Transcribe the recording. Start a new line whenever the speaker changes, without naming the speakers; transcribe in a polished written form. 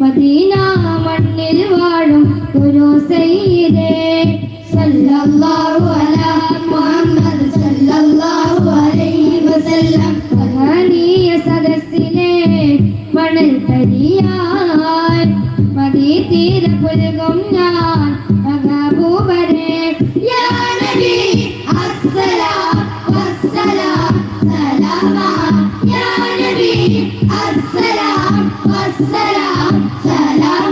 Medina മണ്ണിൽ വാഴും ഒരു സയ്യിദേ സല്ലല്ലാഹു അലാ മുഹമ്മദ് സല്ലല്ലാഹു അലൈഹി വസല്ലം. മഹനീയ സദസ്സിലെ മണൽ തരിയാൻ മദീതീര പുൽകും ഞാൻ മഹബൂബരേ. യാ നബി അസ്സലാം വസ്സലാം സലാമാ. യാ നബി അസ്സലാം വസ്സലാം സലാം.